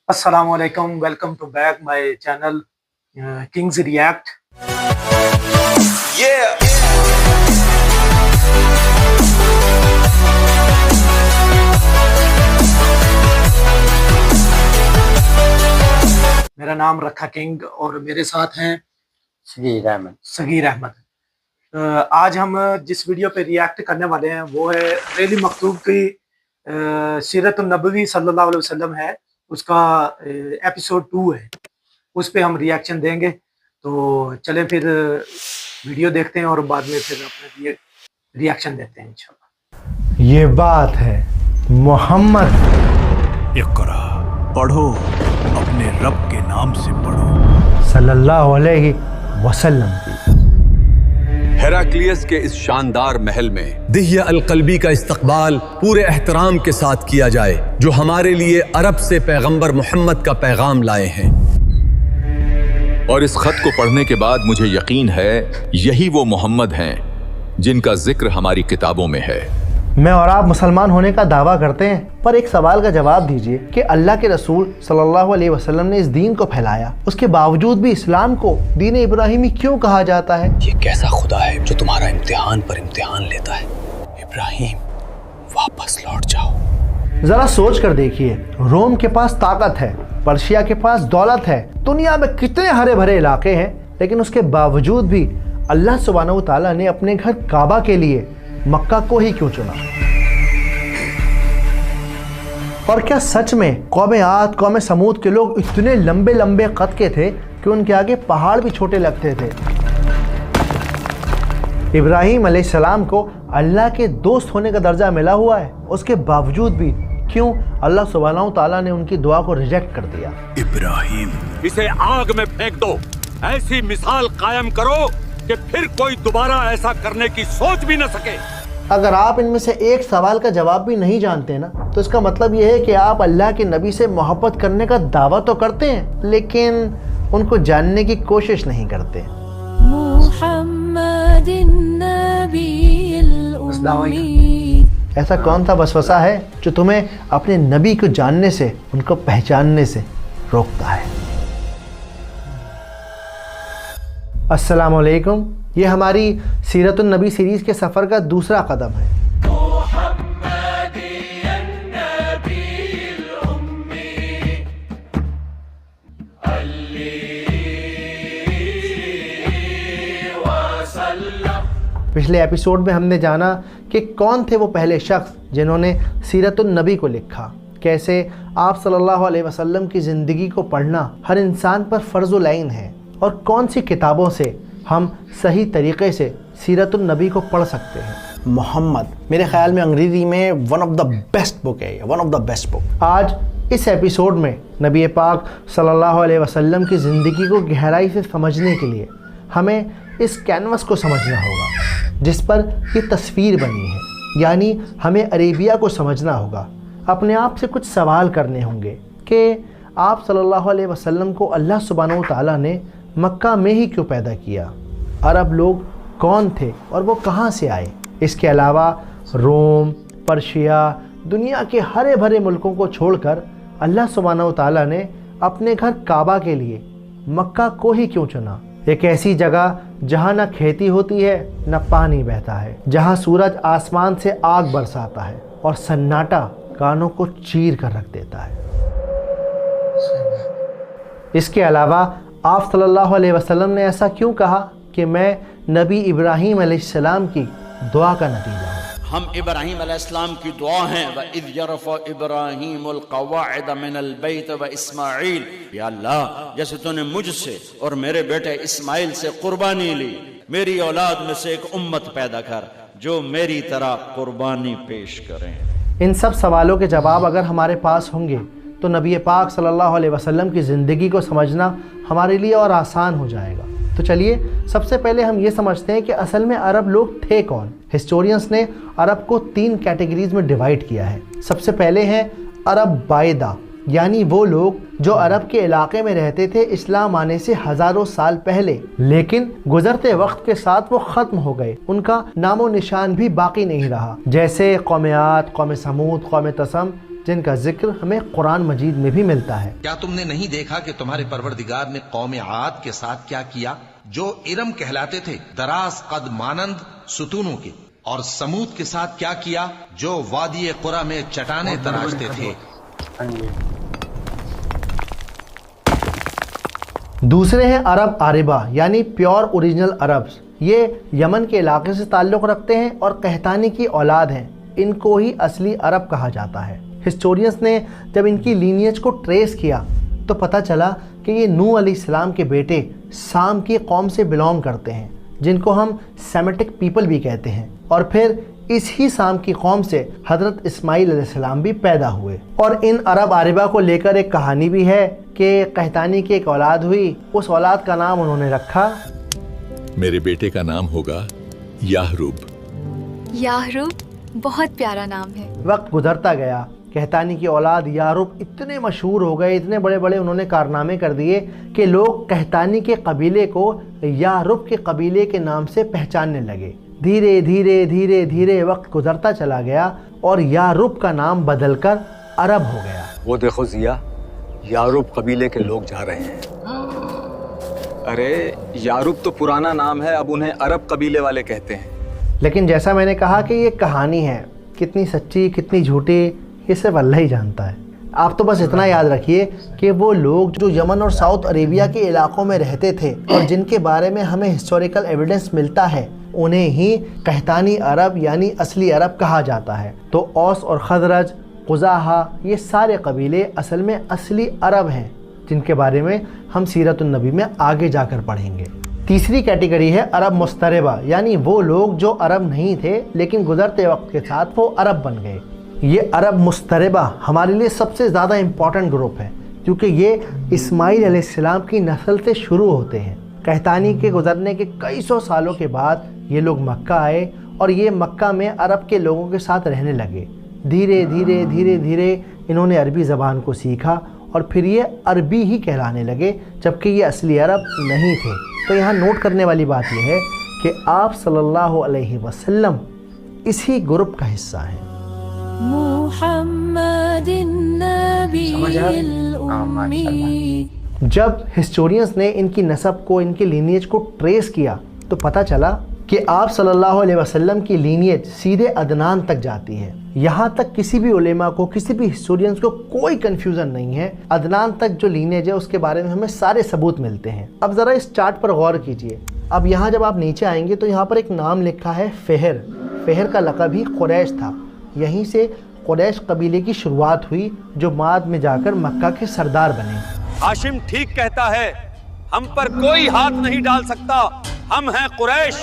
Assalamu alaikum. Welcome to back my channel Kings React. Yeah. मेरा नाम रखा king और मेरे साथ हैं सगीर अहमद। आज हम जिस वीडियो पे रिएक्ट करने वाले हैं वो है रेली मखतूब की सीरत नबवी सल्लल्लाहु अलैहि वसल्लम है, उसका एपिसोड 2 है, उस पे हम रिएक्शन देंगे। तो चलें फिर वीडियो देखते हैं और बाद में फिर अपना रिएक्शन देते हैं इंशाल्लाह। ये बात है मोहम्मद। इक़रा, पढ़ो, अपने रब के नाम से पढ़ो, सल्लल्लाहु अलैहि वसल्लम की। हेराक्लियस के इस शानदार महल में दिह्या अल-क़ल्बी का इस्तक़बाल पूरे एहतराम के साथ किया जाए, जो हमारे लिए अरब से पैगंबर मोहम्मद का पैगाम लाए हैं। और इस खत को पढ़ने के बाद मुझे यकीन है यही वो मोहम्मद हैं जिनका जिक्र हमारी किताबों में है। मैं और आप मुसलमान होने का दावा करते हैं, पर एक सवाल का जवाब दीजिए कि अल्लाह के रसूल सल्लल्लाहु अलैहि वसल्लम ने इस दीन को फैलाया, उसके बावजूद भी इस्लाम को दीन इब्राहिमी क्यों कहा जाता है? ये कैसा खुदा है जो तुम्हारा इम्तिहान पर इम्तिहान लेता है? इब्राहिम, वापस लौट जाओ। जरा सोच कर देखिए, रोम के पास ताकत है, पर्शिया के पास दौलत है, दुनिया में कितने हरे भरे इलाके हैं, लेकिन उसके बावजूद भी अल्लाह सुब्हानहू तआला ने अपने घर काबा के लिए मक्का को ही क्यों चुना? और क्या सच में कौम आद, कौम समूद के लोग इतने लंबे लंबे कद के थे कि उनके आगे पहाड़ भी छोटे लगते थे? इब्राहीम अलैहिस्सलाम को अल्लाह के दोस्त होने का दर्जा मिला हुआ है, उसके बावजूद भी क्यों अल्लाह सुब्हानहू तआला ने उनकी दुआ को रिजेक्ट कर दिया? इब्राहिम, इसे आग में फेंक दो, ऐसी मिसाल कायम करो कि फिर कोई दोबारा ऐसा करने की सोच भी न सके। अगर आप इनमें से एक सवाल का जवाब भी नहीं जानते ना, तो इसका मतलब यह है कि आप अल्लाह के नबी से मोहब्बत करने का दावा तो करते हैं, लेकिन उनको जानने की कोशिश नहीं करते। ऐसा कौन सा वसवसा है जो तुम्हें अपने नबी को जानने से, उनको पहचानने से रोकता है? अस्सलाम वालेकुम। ये हमारी सीरतुन नबी सीरीज के सफ़र का दूसरा कदम है। पिछले एपिसोड में हमने जाना कि कौन थे वो पहले शख्स जिन्होंने सीरतुन नबी को लिखा, कैसे आप सल्लल्लाहु अलैहि वसल्लम की ज़िंदगी को पढ़ना हर इंसान पर फ़र्ज़ आइन है, और कौन सी किताबों से हम सही तरीक़े से सीरतुन नबी को पढ़ सकते हैं। मोहम्मद मेरे ख़्याल में अंग्रेज़ी में one of the best book है, one of the best book. आज इस एपिसोड में नबी पाक सल्लल्लाहु अलैहि वसल्लम की ज़िंदगी को गहराई से समझने के लिए हमें इस कैनवस को समझना होगा जिस पर ये तस्वीर बनी है, यानी हमें अरेबिया को समझना होगा। अपने आप से कुछ सवाल करने होंगे कि आप सल्लल्लाहु अलैहि वसल्लम को अल्लाह सुब्हानहू तआला ने मक्का में ही क्यों पैदा किया? अरब लोग कौन थे और वो कहाँ से आए? इसके अलावा रोम, पर्शिया, दुनिया के हरे भरे मुल्कों को छोड़कर अल्लाह सुब्हानहू तआला ने अपने घर काबा के लिए मक्का को ही क्यों चुना? एक ऐसी जगह जहाँ न खेती होती है न पानी बहता है, जहाँ सूरज आसमान से आग बरसाता है और सन्नाटा कानों को चीर कर रख देता है। इसके अलावा आप सल्लल्लाहु अलैहि वसल्लम ने ऐसा क्यों कहा कि मैं नबी इब्राहीम अलैहिस्सलाम की दुआ का नतीजा हूँ? हम इब्राहीम अलैहिस्सलाम की दुआ हैं। व इज़ यरफ़अ इब्राहीमुल क़वाइद मिनल बैत व इस्माईल, या अल्लाह, जैसे तूने मुझसे और मेरे बेटे इस्माइल से कुर्बानी ली, मेरी औलाद में से एक उम्मत पैदा कर जो मेरी तरह कुर्बानी पेश करें। इन सब सवालों के जवाब अगर हमारे पास होंगे तो नबी पाक सल्लल्लाहु अलैहि वसल्लम की ज़िंदगी को समझना हमारे लिए और आसान हो जाएगा। तो चलिए सबसे पहले हम ये समझते हैं कि असल में अरब लोग थे कौन। हिस्टोरियंस ने अरब को 3 कैटेगरीज में डिवाइड किया है। सबसे पहले हैं अरब बायदा, यानी वो लोग जो अरब के इलाके में रहते थे इस्लाम आने से हज़ारों साल पहले, लेकिन गुजरते वक्त के साथ वो ख़त्म हो गए, उनका नामो निशान भी बाकी नहीं रहा। जैसे कौम आद, कौम समूद, कौम तसम, جن کا ذکر ہمیں قرآن مجید میں بھی ملتا ہے۔ کیا تم نے نہیں دیکھا کہ تمہارے پروردگار نے قوم عاد کے ساتھ کیا کیا، جو ارم کہلاتے تھے، دراز قد مانند ستونوں کے، اور سمود کے ساتھ کیا کیا، جو وادی قرا میں چٹانیں تراشتے تھے۔ دوسرے ہیں عرب عاربہ یعنی پیور اوریجنل عربز، یہ یمن کے علاقے سے تعلق رکھتے ہیں اور قحطانی کی اولاد ہیں، ان کو ہی اصلی عرب کہا جاتا ہے۔ ہسٹورینز نے جب ان کی لینیج کو ٹریس کیا تو پتہ چلا کہ یہ نوح علیہ السلام کے بیٹے سام کی قوم سے بلونگ کرتے ہیں، جن کو ہم سیمیٹک پیپل بھی کہتے ہیں، اور پھر اس ہی سام کی قوم سے حضرت اسماعیل علیہ السلام بھی پیدا ہوئے۔ اور ان عرب عاربہ کو لے کر ایک کہانی بھی ہے کہ قحطانی کی ایک اولاد ہوئی، اس اولاد کا نام انہوں نے رکھا، میرے بیٹے کا نام ہوگا یاہروب۔ یاہروب بہت پیارا نام ہے۔ وقت گزرتا گیا، قحطانی کی اولاد یاہروب اتنے مشہور ہو گئے، اتنے بڑے بڑے انہوں نے کارنامے کر دیے کہ لوگ قحطانی کے قبیلے کو یاہروب کے قبیلے کے نام سے پہچاننے لگے۔ دھیرے دھیرے دھیرے دھیرے وقت گزرتا چلا گیا اور یاہروب کا نام بدل کر عرب ہو گیا۔ وہ دیکھو ضیا، یاروب قبیلے کے لوگ جا رہے ہیں۔ ارے یاروب تو پرانا نام ہے، اب انہیں عرب قبیلے والے کہتے ہیں۔ لیکن جیسا میں نے کہا کہ یہ کہانی ہے، کتنی سچی کتنی جھوٹی یہ صرف اللہ ہی جانتا ہے۔ آپ تو بس اتنا یاد رکھیے کہ وہ لوگ جو یمن اور ساؤتھ عربیہ کے علاقوں میں رہتے تھے اور جن کے بارے میں ہمیں ہسٹوریکل ایویڈنس ملتا ہے، انہیں ہی قحطانی عرب یعنی اصلی عرب کہا جاتا ہے۔ تو اوس اور خزرج، قزاحہ، یہ سارے قبیلے اصل میں اصلی عرب ہیں، جن کے بارے میں ہم سیرت النبی میں آگے جا کر پڑھیں گے۔ تیسری کیٹیگری ہے عرب مستربہ، یعنی وہ لوگ جو عرب نہیں تھے لیکن گزرتے وقت کے ساتھ وہ عرب بن گئے۔ یہ عرب مستربہ ہمارے لیے سب سے زیادہ امپورٹنٹ گروپ ہے، کیونکہ یہ اسماعیل علیہ السلام کی نسل سے شروع ہوتے ہیں۔ قحطانی کے گزرنے کے کئی سو سالوں کے بعد یہ لوگ مکہ آئے اور یہ مکہ میں عرب کے لوگوں کے ساتھ رہنے لگے۔ دھیرے دھیرے دھیرے دھیرے انہوں نے عربی زبان کو سیکھا اور پھر یہ عربی ہی کہلانے لگے، جبکہ یہ اصلی عرب نہیں تھے۔ تو یہاں نوٹ کرنے والی بات یہ ہے کہ آپ صلی اللہ علیہ وسلم اسی گروپ کا حصہ ہیں۔ محمد النبی الامی۔ جب ہسٹورینز نے ان کی نسب کو، ان کی لینیج کو ٹریس کیا تو پتہ چلا کہ آپ صلی اللہ علیہ وسلم کی لینیج سیدھے عدنان تک جاتی ہے۔ یہاں تک کسی بھی علماء کو، کسی بھی ہسٹورینز کو کوئی کنفیوژن نہیں ہے، عدنان تک جو لینیج ہے اس کے بارے میں ہمیں سارے ثبوت ملتے ہیں۔ اب ذرا اس چارٹ پر غور کیجئے۔ اب یہاں جب آپ نیچے آئیں گے تو یہاں پر ایک نام لکھا ہے فہر۔ فہر کا لقب ہی قریش تھا، یہیں سے قریش قبیلے کی شروعات ہوئی جو بعد میں جا کر مکہ کے سردار بنے۔ ہاشم ٹھیک کہتا ہے، ہم پر کوئی ہاتھ نہیں ڈال سکتا، ہم ہیں قریش۔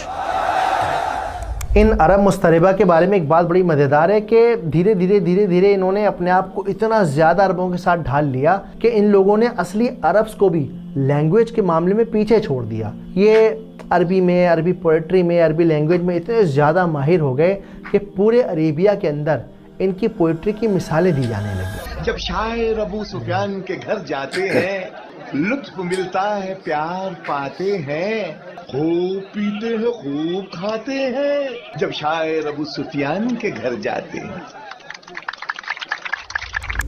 ان عرب مستربہ کے بارے میں ایک بات بڑی مزیدار ہے کہ دھیرے دھیرے دھیرے دھیرے انہوں نے اپنے آپ کو اتنا زیادہ عربوں کے ساتھ ڈھال لیا کہ ان لوگوں نے اصلی عربز کو بھی لینگویج کے معاملے میں پیچھے چھوڑ دیا۔ یہ عربی میں، عربی پوئٹری میں، عربی لینگویج میں اتنے زیادہ ماہر ہو گئے کہ پورے عربیہ کے اندر ان کی پوئٹری کی مثالیں دی جانے لگی۔ جب شاعر ابو سفیان کے گھر جاتے ہیں لطف ملتا ہے، پیار پاتے ہیں، خوب پیتے ہیں، خوب کھاتے ہیں۔ جب شاعر ابو سفیان کے گھر جاتے ہیں۔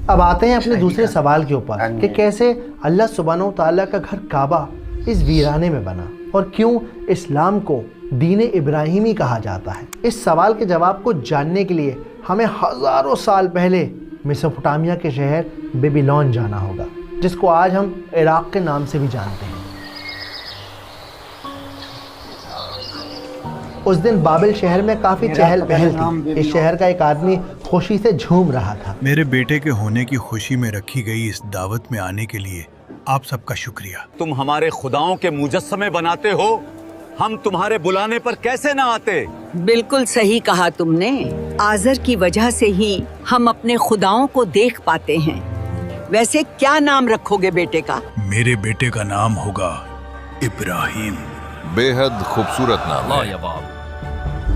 اب آتے ہیں اپنے دوسرے سوال کے اوپر کہ کیسے اللہ سبحانہ و تعالیٰ کا گھر کعبہ اس ویرانے میں بنا اور کیوں اسلام کو دین ابراہیمی کہا جاتا ہے۔ اس سوال کے جواب کو جاننے کے لیے ہمیں ہزاروں سال پہلے میسوپوٹامیہ کے شہر بیبیلون جانا ہوگا، جس کو آج ہم عراق کے نام سے بھی جانتے ہیں۔ اس دن بابل شہر میں کافی چہل پہل تھی۔ اس شہر کا ایک آدمی خوشی سے جھوم رہا تھا۔ میرے بیٹے کے ہونے کی خوشی میں رکھی گئی اس دعوت میں آنے کے لیے آپ سب کا شکریہ۔ تم ہمارے خداؤں کے مجسمے بناتے ہو، ہم تمہارے بلانے پر کیسے نہ آتے؟ بالکل صحیح کہا تم نے، آزر کی وجہ سے ہی ہم اپنے خداؤں کو دیکھ پاتے ہیں۔ ویسے کیا نام رکھو گے بیٹے کا؟ میرے بیٹے کا نام ہوگا ابراہیم۔ بے حد خوبصورت نام ہے۔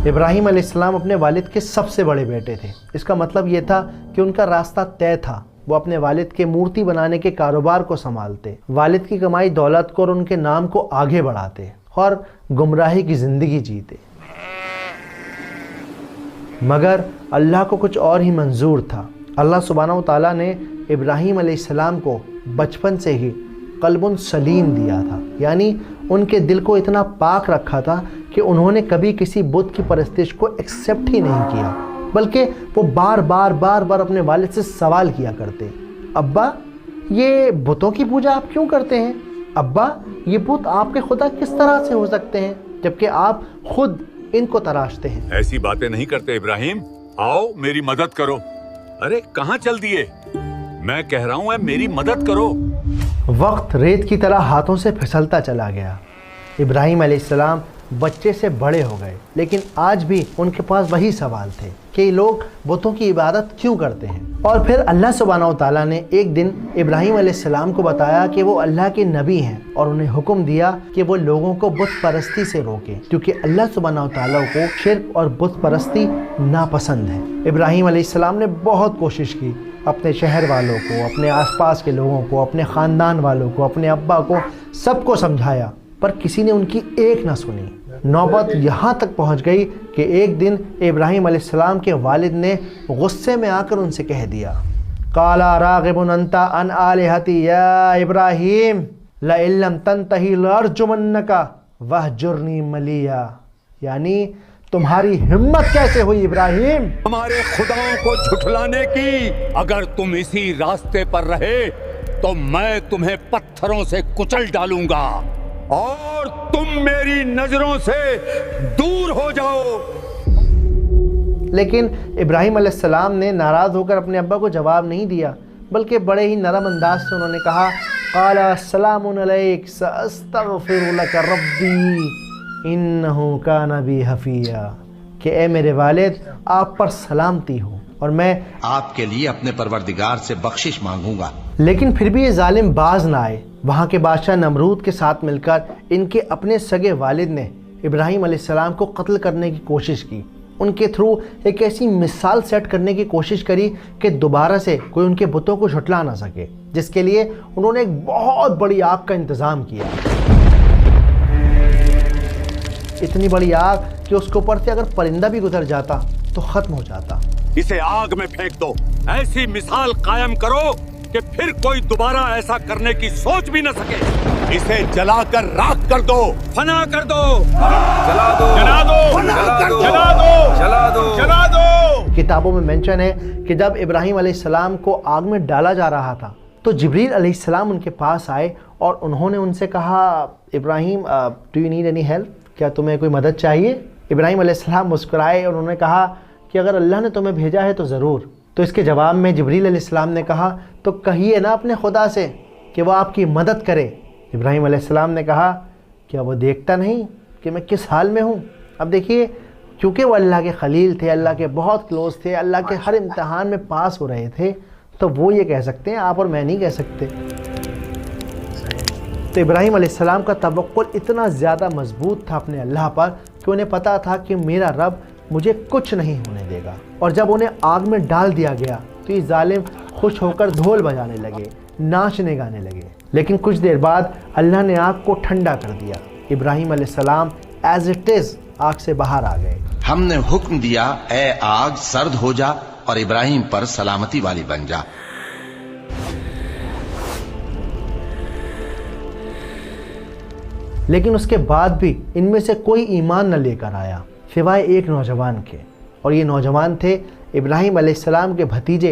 ابراہیم علیہ السلام اپنے والد کے سب سے بڑے بیٹے تھے۔ اس کا مطلب یہ تھا کہ ان کا راستہ طے تھا، وہ اپنے والد کے مورتی بنانے کے کاروبار کو سنبھالتے، والد کی کمائی دولت کو اور ان کے نام کو آگے بڑھاتے اور گمراہی کی زندگی جیتے۔ مگر اللہ کو کچھ اور ہی منظور تھا۔ اللہ सुब्हानहू व तआला ने इब्राहीम अलैहिस्सलाम को बचपन से ही क़ल्बुन सलीम दिया था, यानी उनके दिल को इतना पाक रखा था कि उन्होंने कभी किसी बुत की परस्तिश को एक्सेप्ट ही नहीं किया, बल्कि वो बार बार अपने वालिद से सवाल किया करते, अब्बा ये बुतों की पूजा आप क्यों करते हैं? अब्बा ये बुत आपके खुदा किस तरह से हो सकते हैं जबकि आप खुद इनको तराशते हैं? ऐसी बातें नहीं करते इब्राहिम, आओ मेरी मदद करो। अरे कहाँ चल दिए? मैं कह रहा हूँ मेरी मदद करो। वक्त रेत की तरह हाथों से फिसलता चला गया। इब्राहीम अलैहिस्सलाम बच्चे से बड़े हो गए, लेकिन आज भी उनके पास वही सवाल थे कि ये लोग बुतों की इबादत क्यों करते हैं। और फिर अल्लाह सुब्हानहू व तआला ने एक दिन इब्राहीम अलैहिस्सलाम को बताया कि वो अल्लाह के नबी हैं और उन्हें हुक्म दिया कि वो लोगों को बुत परस्ती से रोकें, क्योंकि अल्लाह सुब्हानहू व तआला को शिर्क और बुत परस्ती नापसंद है। इब्राहीम अलैहिस्सलाम ने बहुत कोशिश की, अपने शहर वालों को, अपने आसपास के लोगों को, अपने ख़ानदान वालों को, अपने अब्बा को, सबको समझाया, पर किसी ने उनकी एक ना सुनी। नौबत यहाँ तक पहुँच गई कि एक दिन इब्राहीम अलैहिस्सलाम के वालिद ने गुस्से में आकर उनसे कह दिया, काला रागिबुन अंता अन आलिहती या इब्राहीम लइल्लम तंतही लअरजुमन्नका वहजुरनी मलिया, यानी तुम्हारी हिम्मत कैसे हुई इब्राहीम हमारे खुदाओं को झुठलाने की? अगर तुम इसी रास्ते पर रहे तो मैं तुम्हें पत्थरों से कुचल डालूंगा और तुम मेरी नजरों से दूर हो जाओ। लेकिन इब्राहीम अलैहिस्सलाम ने नाराज़ होकर अपने अब्बा को जवाब नहीं दिया, बल्कि बड़े ही नरम अंदाज से उन्होंने कहा, क़ाला अस्सलामुन अलैक सअस्तग़फिरु लका रब्बी इन्नहु काना बी हफिया, कि ए मेरे वालिद आप पर सलामती हो और मैं आपके लिए अपने परवरदिगार से बख्शिश मांगूंगा। लेकिन फिर भी ये जालिम बाज ना आए। वहाँ के बादशाह नमरूद के साथ मिलकर इनके अपने सगे वालिद ने इब्राहीम अलैहिस्सलाम को कत्ल करने की कोशिश की। उनके थ्रू एक ऐसी मिसाल सेट करने की कोशिश करी कि दोबारा से कोई उनके बुतों को झुठला ना सके, जिसके लिए उन्होंने एक बहुत बड़ी आग का इंतज़ाम किया। इतनी बड़ी आग कि उसके ऊपर से अगर परिंदा भी गुजर जाता तो ख़त्म हो जाता। इसे आग में फेंक दो, ऐसी मिसाल कायम करो कि फिर कोई दोबारा ऐसा करने की सोच भी न सके। इसे जलाकर राख कर दो, फना कर दो, जला दो, जला दो, जला दो, जला दो, जला दो, जला दो। किताबों में मेंशन है कि जब इब्राहीम अलैहिस्सलाम को आग में डाला जा रहा था तो जिब्रील अलैहिस्सलाम उनके पास आए और उन्होंने उनसे कहा, Ibrahim do you need any help, क्या तुम्हें कोई मदद चाहिए? इब्राहीम अलैहिस्सलाम मुस्कुराए और उन्होंने कहा कि अगर अल्लाह ने तुम्हें भेजा है तो ज़रूर। तो इसके जवाब में जिब्रील अलैहिस्सलाम ने कहा, तो कहिए ना अपने खुदा से कि वो आपकी मदद करे। इब्राहीम अलैहिस्सलाम ने कहा, क्या वो देखता नहीं कि मैं किस हाल में हूँ? अब देखिए, क्योंकि वो अल्लाह के खलील थे, अल्लाह के बहुत क्लोज थे, अल्लाह के हर इम्तिहान में पास हो रहे थे, तो वो ये कह सकते हैं, आप और मैं नहीं कह सकते। तो इब्राहीम अलैहिस्सलाम का तवक्कुल इतना ज़्यादा मजबूत था अपने अल्लाह पर कि उन्हें पता था कि मेरा रब मुझे कुछ नहीं होने देगा। और जब उन्हें आग में डाल दिया गया तो ये जालिम खुश होकर ढोल बजाने लगे, नाचने गाने लगे। लेकिन कुछ देर बाद अल्लाह ने आग को ठंडा कर दिया। इब्राहीम अलैहिस्सलाम एज इट इज़ आग से बाहर आ गए। हमने हुक्म दिया, ए आग सर्द हो जा और इब्राहीम पर सलामती वाली बन जा। लेकिन उसके बाद भी इनमें से कोई ईमान न लेकर आया सिवाय एक नौजवान के, और ये नौजवान थे इब्राहीम अलैहिस्सलाम के भतीजे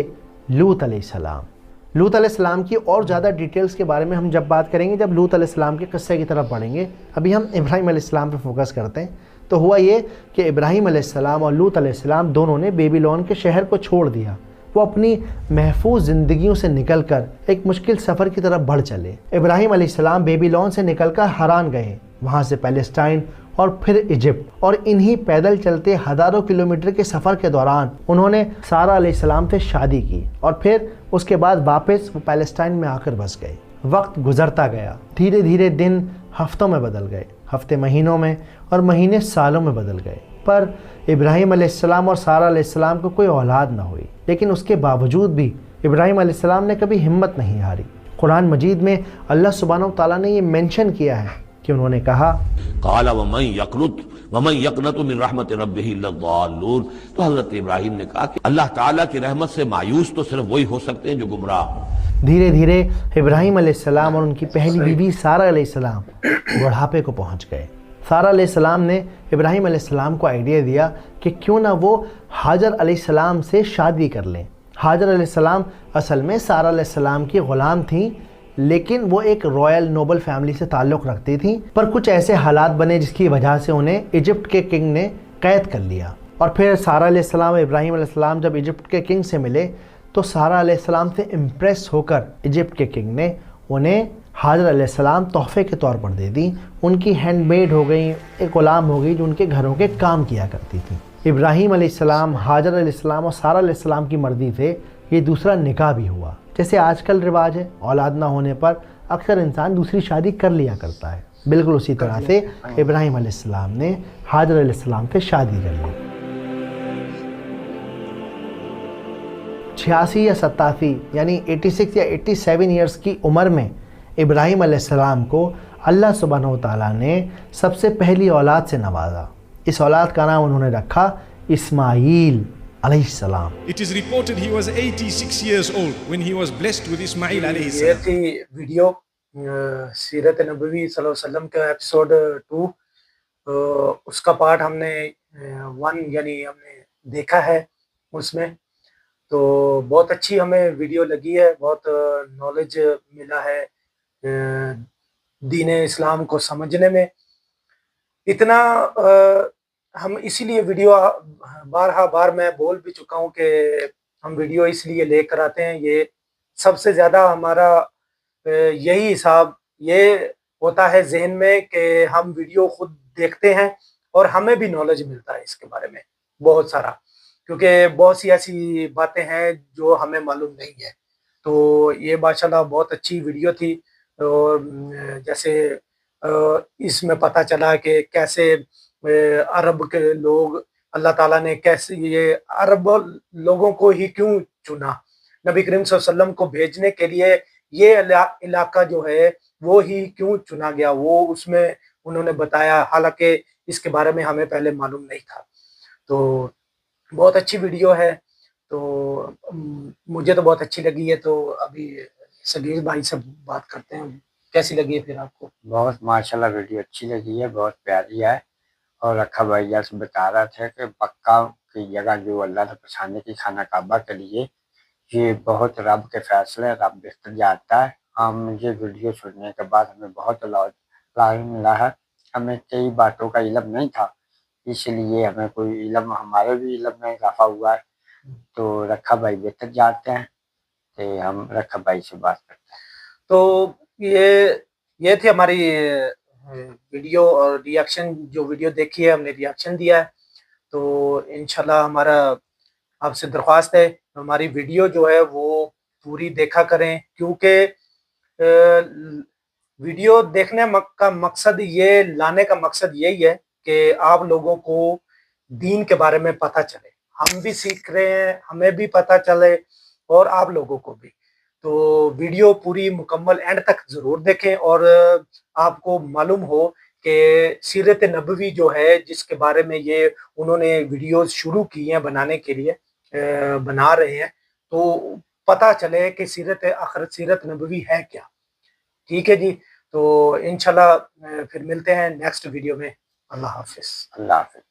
लूत अलैहिस्सलाम। लूत अलैहिस्सलाम की और ज़्यादा डिटेल्स के बारे में हम जब बात करेंगे, जब लूत अलैहिस्सलाम के किस्से की तरफ बढ़ेंगे। अभी हम इब्राहीम अलैहिस्सलाम पे फोकस करते हैं। तो हुआ ये कि इब्राहीम अलैहिस्सलाम और लूत अलैहिस्सलाम दोनों ने बेबीलोन के शहर को छोड़ दिया। वो अपनी महफूज ज़िंदगियों से निकलकर एक मुश्किल सफ़र की तरफ बढ़ चले। इब्राहीम अलैहिस्सलाम बेबीलोन से निकलकर हरान गए, वहाँ से पैलेस्टाइन और फिर इजिप्ट, और इन्हीं पैदल चलते हज़ारों किलोमीटर के सफ़र के दौरान उन्होंने सारा अलैहिस्सलाम से शादी की और फिर उसके बाद वापस वो पैलेस्टाइन में आकर बस गए। वक्त गुजरता गया, धीरे धीरे दिन हफ्तों में बदल गए, हफ्ते महीनों में और महीने सालों में बदल गए। पर इब्राहीम अलैहिस्सलाम और सारा अलैहिस्सलाम को कोई औलाद न हुई। लेकिन उसके बावजूद भी इब्राहीम अलैहिस्सलाम ने कभी हिम्मत नहीं हारी। कुरान मजीद में अल्लाह सुब्हानहू व तआला ने ये मेंशन किया है کہ انہوں نے کہا قال ومن یقنط من رحمت ربہ الا الضالون، تو حضرت ابراہیم نے کہا کہ اللہ تعالیٰ کی رحمت سے مایوس تو صرف وہی ہو سکتے ہیں جو گمراہ ہوں۔ دھیرے دھیرے ابراہیم علیہ السلام اور ان کی پہلی بیوی سارہ علیہ السلام بڑھاپے کو پہنچ گئے۔ سارہ علیہ السلام نے ابراہیم علیہ السلام کو آئیڈیا دیا کہ کیوں نہ وہ ہاجر علیہ السلام سے شادی کر لیں۔ ہاجر علیہ السلام اصل میں سارہ علیہ السلام کی غلام تھیں، لیکن وہ ایک رائل نوبل فیملی سے تعلق رکھتی تھیں، پر کچھ ایسے حالات بنے جس کی وجہ سے انہیں ایجپٹ کے کنگ نے قید کر لیا۔ اور پھر سارہ علیہ السلام اور ابراہیم علیہ السلام جب ایجپٹ کے کنگ سے ملے تو سارہ علیہ السلام سے امپریس ہو کر ایجپٹ کے کنگ نے انہیں ہاجر علیہ السلام تحفے کے طور پر دے دیں۔ ان کی ہینڈ میڈ ہو گئی، ایک غلام ہو گئی جو ان کے گھروں کے کام کیا کرتی تھی۔ ابراہیم علیہ السلام، ہاجر علیہ السلام اور سارہ علیہ السلام کی مرضی سے یہ دوسرا نکاح بھی ہوا۔ جیسے آج کل رواج ہے، اولاد نہ ہونے پر اکثر انسان دوسری شادی کر لیا کرتا ہے، بالکل اسی طرح سے ابراہیم علیہ السلام نے ہاجر علیہ السلام سے شادی کر لی۔ 86 یا 87 یعنی 86 یا 87 ایئرز کی عمر میں ابراہیم علیہ السلام کو اللہ سبحانہ و تعالیٰ نے سب سے پہلی اولاد سے نوازا۔ اس اولاد کا نام انہوں نے رکھا اسماعیل علیہ السلام۔ It is reported he was 86 years old when he was blessed with Ismail علیہ السلام۔ یہ تھی ویڈیو سیرت نبوی صلی اللہ علیہ وسلم کا ایپیسوڈ 2، اس کا پارٹ ہم نے 1 یعنی ہم نے دیکھا ہے اس میں، تو بہت اچھی ہمیں ویڈیو لگی ہے، بہت نالج ملا ہے دین اسلام کو سمجھنے میں۔ اتنا ہم اسی لیے ویڈیو بار میں بول بھی چکا ہوں کہ ہم ویڈیو اس لیے لے کر آتے ہیں، یہ سب سے زیادہ ہمارا یہی حساب یہ ہوتا ہے ذہن میں کہ ہم ویڈیو خود دیکھتے ہیں اور ہمیں بھی نالج ملتا ہے اس کے بارے میں بہت سارا، کیونکہ بہت سی ایسی باتیں ہیں جو ہمیں معلوم نہیں ہے۔ تو یہ ماشاءاللہ بہت اچھی ویڈیو تھی، اور جیسے اس میں پتہ چلا کہ کیسے عرب کے لوگ اللہ تعالیٰ نے کیسے یہ عرب لوگوں کو ہی کیوں چنا، نبی کریم صلی اللہ علیہ وسلم کو بھیجنے کے لیے یہ علاقہ جو ہے وہ ہی کیوں چنا گیا، وہ اس میں انہوں نے بتایا، حالانکہ اس کے بارے میں ہمیں پہلے معلوم نہیں تھا۔ تو بہت اچھی ویڈیو ہے، تو مجھے تو بہت اچھی لگی ہے۔ تو ابھی صغیر بھائی سے بات کرتے ہیں، کیسی لگی ہے پھر آپ کو؟ بہت ماشاءاللہ ویڈیو اچھی لگی ہے، بہت پیاری ہے، اور رکھا بھائی جیسے بتا رہا تھا کہ مکہ کی جگہ جو اللہ نے بچانے کی خانہ کعبہ کے لیے، یہ بہت رب کے فیصلے، رب بہتر جانتا ہے۔ ہم یہ ویڈیو سننے کے بعد ہمیں بہت علم ملا ہے، ہمیں کئی باتوں کا علم نہیں تھا، اس لیے ہمیں کوئی علم، ہمارے بھی علم میں اضافہ ہوا ہے۔ تو رکھا بھائی بہتر جانتے ہیں کہ ہم رکھا بھائی سے بات کرتے ہیں۔ تو یہ تھی ہماری ویڈیو اور ریاکشن، جو ویڈیو دیکھی ہے ہم نے ریاکشن دیا ہے۔ تو انشاءاللہ ہمارا آپ سے درخواست ہے ہماری ویڈیو جو ہے وہ پوری دیکھا کریں، کیونکہ ویڈیو دیکھنے کا مقصد، یہ لانے کا مقصد یہی ہے کہ آپ لوگوں کو دین کے بارے میں پتہ چلے، ہم بھی سیکھ رہے ہیں، ہمیں بھی پتہ چلے اور آپ لوگوں کو بھی۔ تو ویڈیو پوری مکمل اینڈ تک ضرور دیکھیں، اور آپ کو معلوم ہو کہ سیرت نبوی جو ہے جس کے بارے میں یہ انہوں نے ویڈیوز شروع کی ہیں بنانے کے لیے، بنا رہے ہیں، تو پتہ چلے کہ سیرت نبوی ہے کیا۔ ٹھیک ہے جی، تو انشاءاللہ پھر ملتے ہیں نیکسٹ ویڈیو میں۔ اللہ حافظ۔ اللہ حافظ۔